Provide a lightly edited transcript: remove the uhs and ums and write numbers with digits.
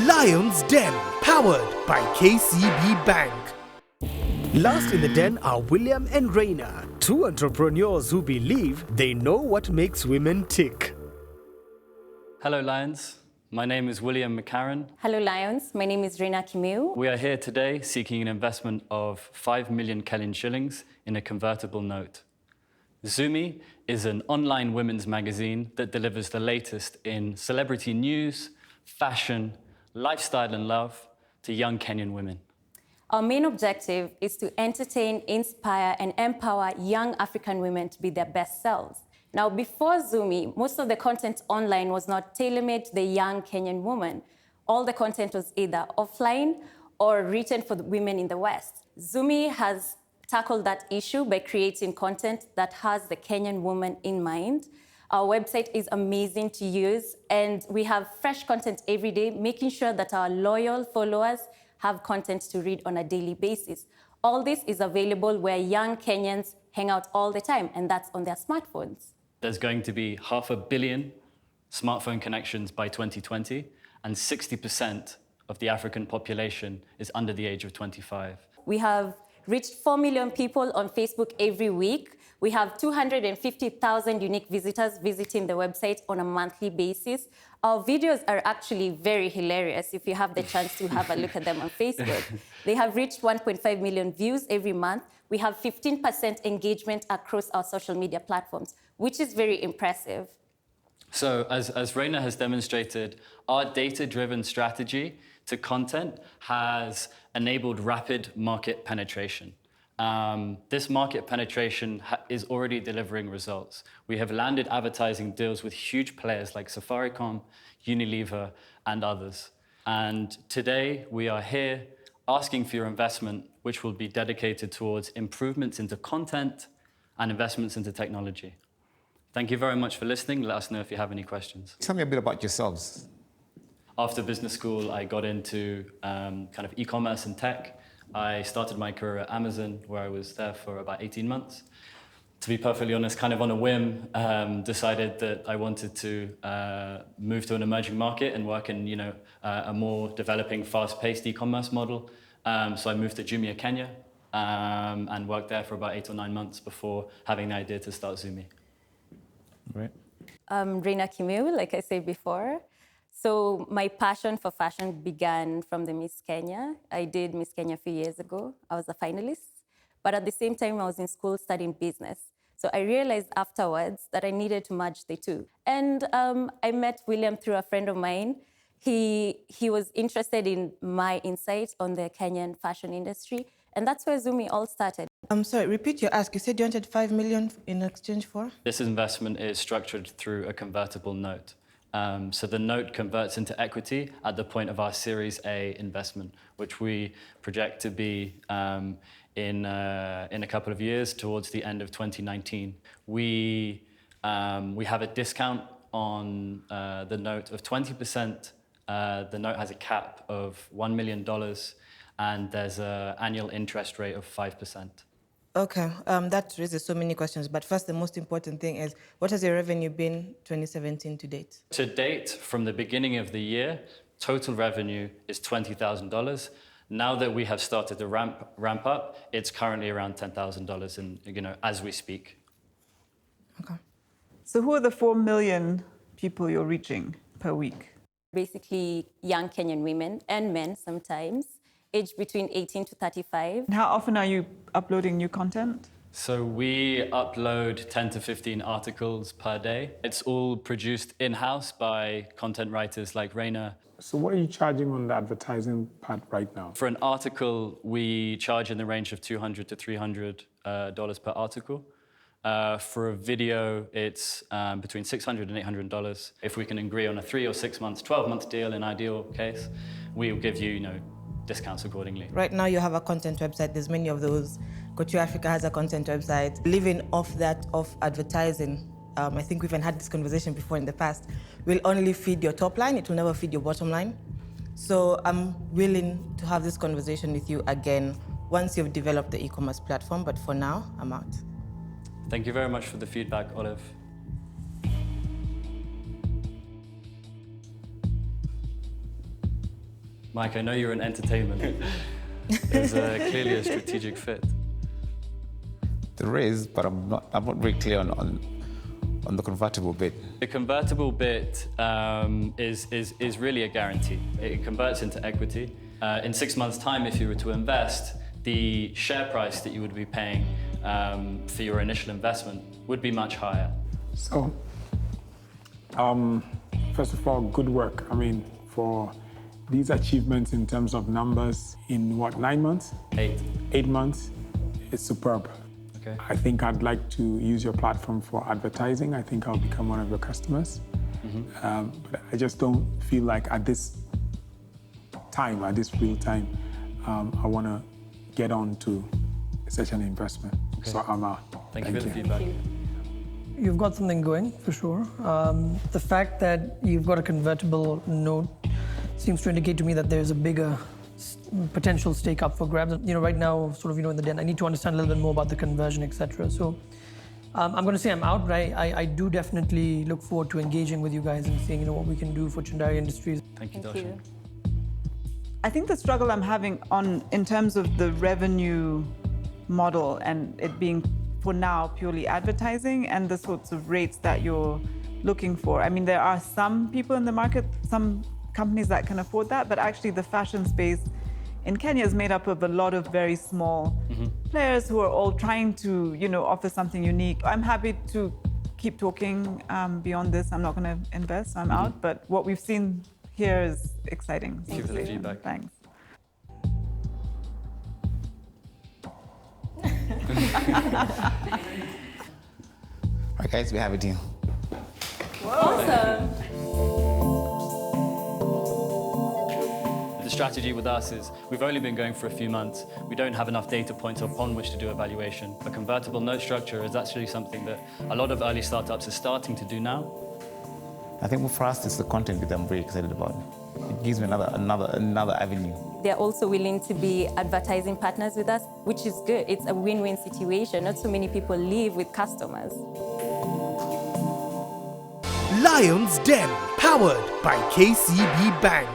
Lion's Den, powered by KCB Bank. Last in the den are William and Raina, two entrepreneurs who believe they know what makes women tick. Hello, Lions. My name is William McCarran. Hello, Lions. My name is Raina Kimiu. We are here today seeking an investment of 5 million Kenyan shillings in a convertible note. ZUMI is an online women's magazine that delivers the latest in celebrity news, fashion, lifestyle and love to young Kenyan women. Our main objective is to entertain, inspire, and empower young African women to be their best selves. Now, before ZUMI, most of the content online was not tailor-made to the young Kenyan woman. All the content was either offline or written for the women in the West. ZUMI has tackled that issue by creating content that has the Kenyan woman in mind. Our website is amazing to use, and we have fresh content every day, making sure that our loyal followers have content to read on a daily basis. All this is available where young Kenyans hang out all the time, and that's on their smartphones. There's going to be 500 million smartphone connections by 2020, and 60% of the African population is under the age of 25. We have reached 4 million people on Facebook every week. We have 250,000 unique visitors visiting the website on a monthly basis. Our videos are actually very hilarious if you have the chance to have a look at them on Facebook. They have reached 1.5 million views every month. We have 15% engagement across our social media platforms, which is very impressive. So as Raina has demonstrated, our data-driven strategy to content has enabled rapid market penetration. This market penetration is already delivering results. We have landed advertising deals with huge players like Safaricom, Unilever, and others. And today we are here asking for your investment, which will be dedicated towards improvements into content and investments into technology. Thank you very much for listening. Let us know if you have any questions. Tell me a bit about yourselves. After business school, I got into kind of e-commerce and tech. I started my career at Amazon, where I was there for about 18 months. To be perfectly honest, kind of on a whim, decided that I wanted to move to an emerging market and work in, a more developing, fast-paced e-commerce model. So I moved to ZUMI, Kenya, and worked there for about 8 or 9 months before having the idea to start ZUMI. Right. Raina Kimiu, like I said before. So my passion for fashion began from the Miss Kenya. I did Miss Kenya a few years ago. I was a finalist. But at the same time, I was in school studying business. So I realized afterwards that I needed to merge the two. And I met William through a friend of mine. He was interested in my insight on the Kenyan fashion industry. And that's where ZUMI all started. I'm sorry, repeat your ask. You said you wanted 5 million in exchange for? This investment is structured through a convertible note. So the note converts into equity at the point of our Series A investment, which we project to be in a couple of years towards the end of 2019. We have a discount on the note of 20%. The note has a cap of $1 million, and there's an annual interest rate of 5%. Okay, that raises so many questions. But first, the most important thing is, what has your revenue been 2017 to date? To date, from the beginning of the year, total revenue is $20,000. Now that we have started to ramp up, it's currently around $10,000, and as we speak. Okay. So who are the 4 million people you're reaching per week? Basically, young Kenyan women and men sometimes, aged between 18 to 35. And how often are you uploading new content? So we upload 10 to 15 articles per day. It's all produced in-house by content writers like Raina. So what are you charging on the advertising part right now? For an article, we charge in the range of $200 to $300 per article. For a video, it's between $600 and $800. If we can agree on a 3 or 6 months, 12-month deal in ideal case, we will give you, discounts accordingly. Right now, you have a content website. There's many of those. Couture Africa has a content website. Living off that, off advertising, I think we've even had this conversation before in the past, will only feed your top line. It will never feed your bottom line. So I'm willing to have this conversation with you again once you've developed the e-commerce platform. But for now, I'm out. Thank you very much for the feedback, Olive. Mike, I know you're in entertainment. There's clearly a strategic fit. There is, but I'm not very clear on the convertible bit. The convertible bit is really a guarantee. It converts into equity. In 6 months' time, if you were to invest, the share price that you would be paying for your initial investment would be much higher. So, first of all, good work. I mean, for these achievements in terms of numbers in what, 9 months? 8. 8 months, it's superb. Okay. I think I'd like to use your platform for advertising. I think I'll become one of your customers. But I just don't feel like at this time, at this real time, I want to get on to such an investment. Okay. So I'm out. Thank you for the feedback. You've got something going, for sure. The fact that you've got a convertible note seems to indicate to me that there's a bigger potential stake up for grabs. You know, right now, sort of, in the den, I need to understand a little bit more about the conversion, etc. So I'm going to say I'm out, but I do definitely look forward to engaging with you guys and seeing, what we can do for Chundari Industries. Thank you, Thank Darshan. you. I think the struggle I'm having in terms of the revenue model and it being, for now, purely advertising and the sorts of rates that you're looking for. I mean, there are some people in the market, some companies that can afford that, but actually the fashion space in Kenya is made up of a lot of very small players who are all trying to, offer something unique. I'm happy to keep talking beyond this. I'm not going to invest, I'm out, but what we've seen here is exciting. Thank you for the feedback. Thanks. All right, guys, we have a deal. Awesome. The strategy with us is we've only been going for a few months. We don't have enough data points upon which to do evaluation. A convertible note structure is actually something that a lot of early startups are starting to do now. I think for us, it's the content that I'm very excited about. It gives me another avenue. They're also willing to be advertising partners with us, which is good. It's a win-win situation. Not so many people live with customers. Lion's Den, powered by KCB Bank.